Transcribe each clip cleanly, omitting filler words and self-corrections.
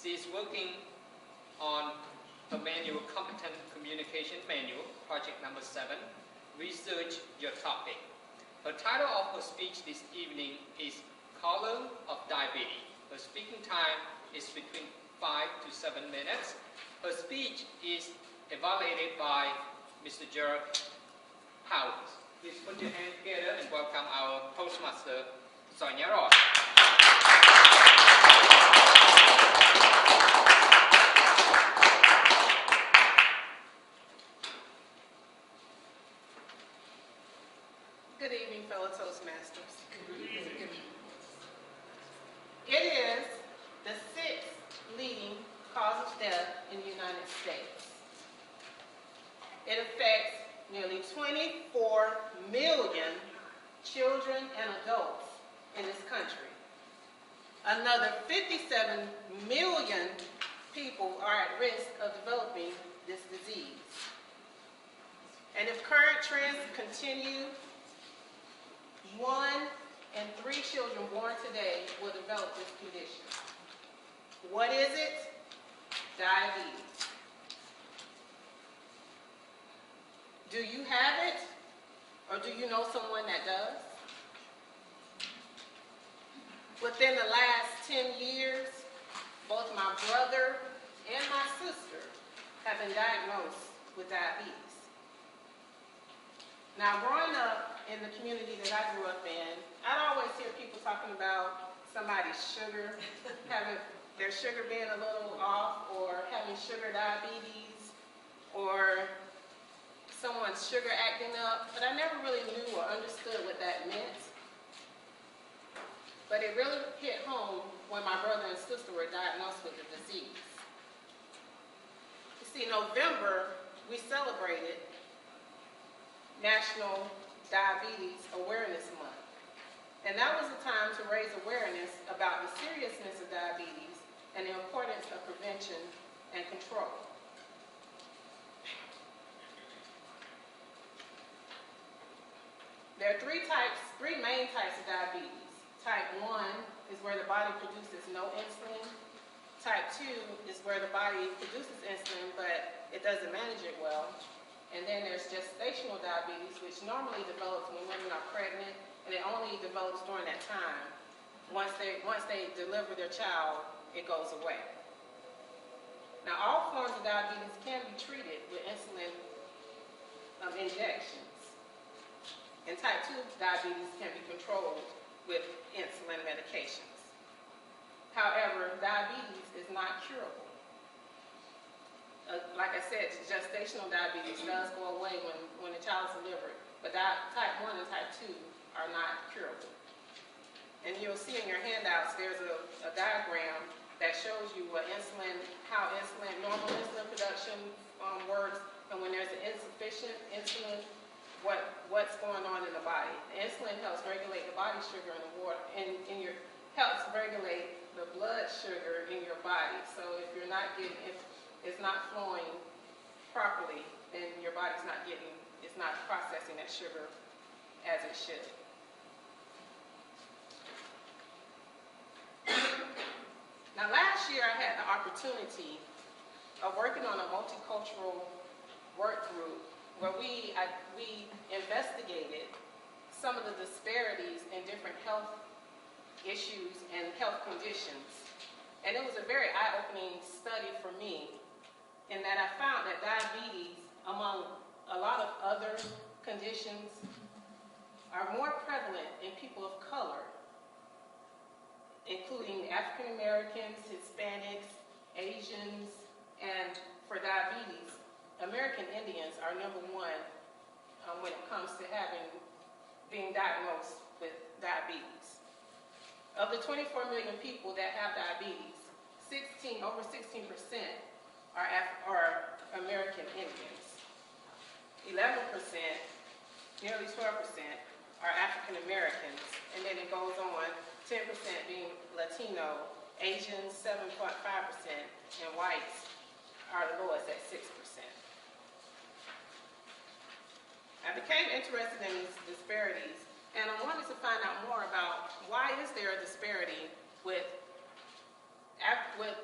She is working on her manual, Competent Communication Manual, project number 7, Research Your Topic. Her title of her speech this evening is Color of Diabetes. Her speaking time is between 5 to 7 minutes. Her speech is evaluated by Mr. Gerald Howard. Please put your hands together and welcome our Toastmaster, Sonya. Good evening, fellow Toastmasters. It is the 6th leading cause of death in the United States. It affects nearly 24 million children and adults in this country. Another 57 million people are at risk of developing this disease. And if current trends continue, 1 in 3 children born today will develop this condition. What is it? Diabetes. Do you have it, or do you know someone that does? Within the last 10 years, both my brother and my sister have been diagnosed with diabetes. Now, growing up in the community that I grew up in, I'd always hear people talking about somebody's sugar, having their sugar being a little off, or having sugar diabetes, or someone's sugar acting up, but I never really knew or understood what that meant. But it really hit home when my brother and sister were diagnosed with the disease. You see, in November, we celebrated National Diabetes Awareness Month. And that was a time to raise awareness about the seriousness of diabetes and the importance of prevention and control. There are three main types of diabetes. Type 1 is where the body produces no insulin. Type 2 is where the body produces insulin, but it doesn't manage it well. And then there's gestational diabetes, which normally develops when women are pregnant, and it only develops during that time. Once they deliver their child, it goes away. Now, all forms of diabetes can be treated with insulin injections. And type 2 diabetes can be controlled with insulin medications. However, diabetes is not curable. Like I said, gestational diabetes does go away when the child is delivered, but type 1 and type 2 are not curable. And you'll see in your handouts, there's a diagram that shows you how normal insulin production works, and when there's an insufficient insulin, what's going on in the body. The insulin helps regulate the body sugar in the water, helps regulate the blood sugar in your body. So if you're not it's not flowing properly, then your body's it's not processing that sugar as it should. Now, last year I had the opportunity of working on a multicultural work group where we investigated some of the disparities in different health issues and health conditions. And it was a very eye-opening study for me, in that I found that diabetes, among a lot of other conditions, are more prevalent in people of color, including African Americans, Hispanics, Asians, and for diabetes, American Indians are number 1 when it comes to being diagnosed with diabetes. Of the 24 million people that have diabetes, over 16% are American Indians. 11%, nearly 12%, are African Americans, and then it goes on, 10% being Latino, Asians 7.5%, and whites are the lowest at 6%. I became interested in these disparities, and I wanted to find out more about why is there a disparity with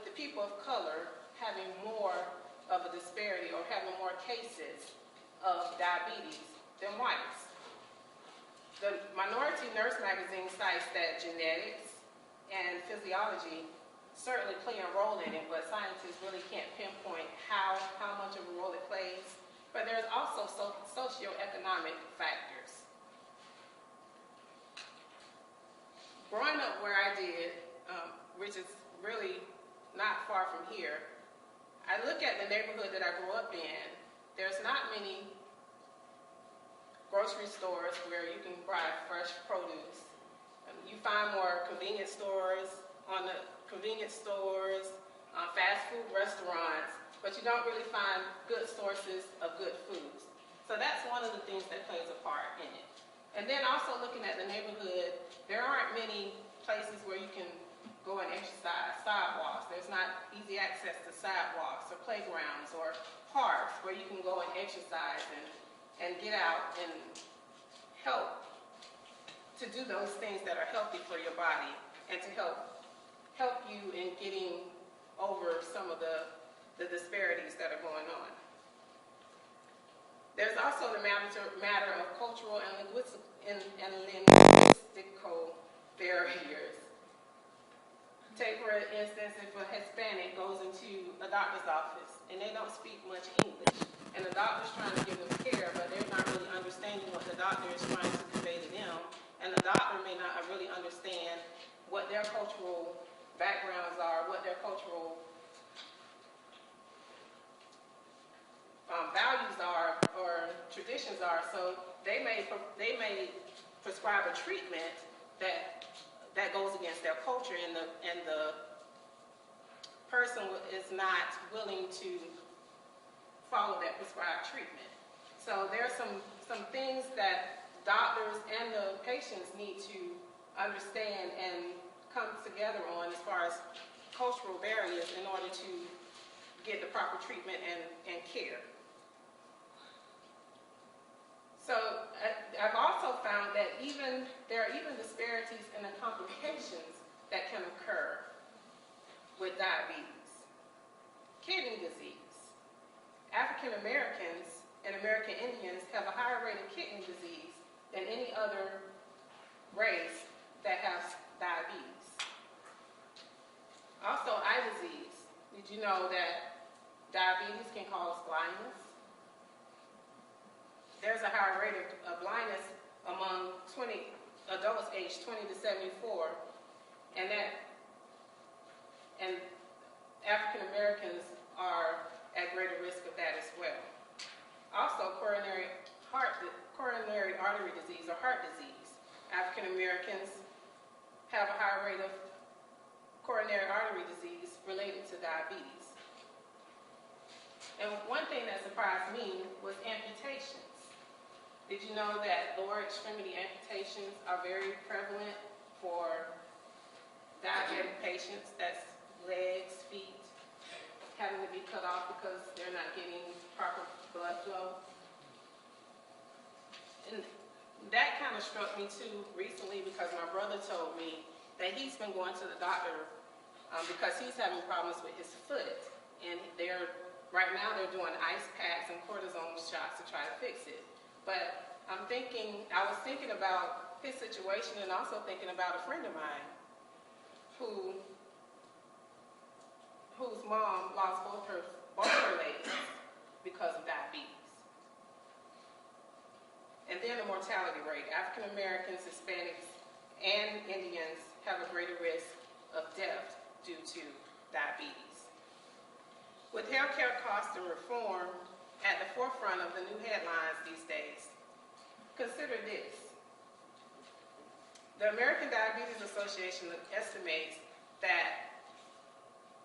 the with people of color having more of a disparity or having more cases of diabetes than whites. The Minority Nurse magazine cites that genetics and physiology certainly play a role in it, but scientists really can't pinpoint how much of a role it plays. But there's also socioeconomic factors. Growing up where I did, which is really not far from here, I look at the neighborhood that I grew up in. There's not many grocery stores where you can buy fresh produce. You find more convenience stores, fast food restaurants, but you don't really find good sources of good foods. So that's one of the things that plays a part in it. And then also looking at the neighborhood, there aren't many places where you can go and exercise, sidewalks. There's not easy access to sidewalks or playgrounds or parks where you can go and exercise and get out and help to do those things that are healthy for your body and to help you in getting over some of the disparities that are going on. There's also the matter of cultural and linguistical barriers. Take, for instance, if a Hispanic goes into a doctor's office and they don't speak much English, and the doctor's trying to give them care, but they're not really understanding what the doctor is trying to convey to them, and the doctor may not really understand what their cultural backgrounds are, what their cultural values are or traditions are. So they may prescribe a treatment that goes against their culture, and the person is not willing to follow that prescribed treatment. So there are some things that doctors and the patients need to understand and come together on as far as cultural barriers in order to get the proper treatment and care. So I've also found that there are even disparities in the complications that can occur with diabetes. Kidney disease. African Americans and American Indians have a higher rate of kidney disease than any other race that has diabetes. Also, eye disease. Did you know that diabetes can cause blindness? There's a higher rate of blindness among adults aged 20 to 74, and African Americans are at greater risk of that as well. Also, coronary artery disease or heart disease. African Americans have a higher rate of coronary artery disease related to diabetes. And one thing that surprised me was amputations. Did you know that lower extremity amputations are very prevalent for diabetic patients? That's legs, feet, having to be cut off because they're not getting proper blood flow. And that kind of struck me too recently because my brother told me that he's been going to the doctor because he's having problems with his foot. And right now they're doing ice packs and cortisone shots to try to fix it. But I was thinking about his situation and also thinking about a friend of mine whose mom lost both her legs because of diabetes. And then the mortality rate. African Americans, Hispanics, and Indians have a greater risk of death due to diabetes. With healthcare costs and reform at the forefront of the new headlines these days, consider this. The American Diabetes Association estimates that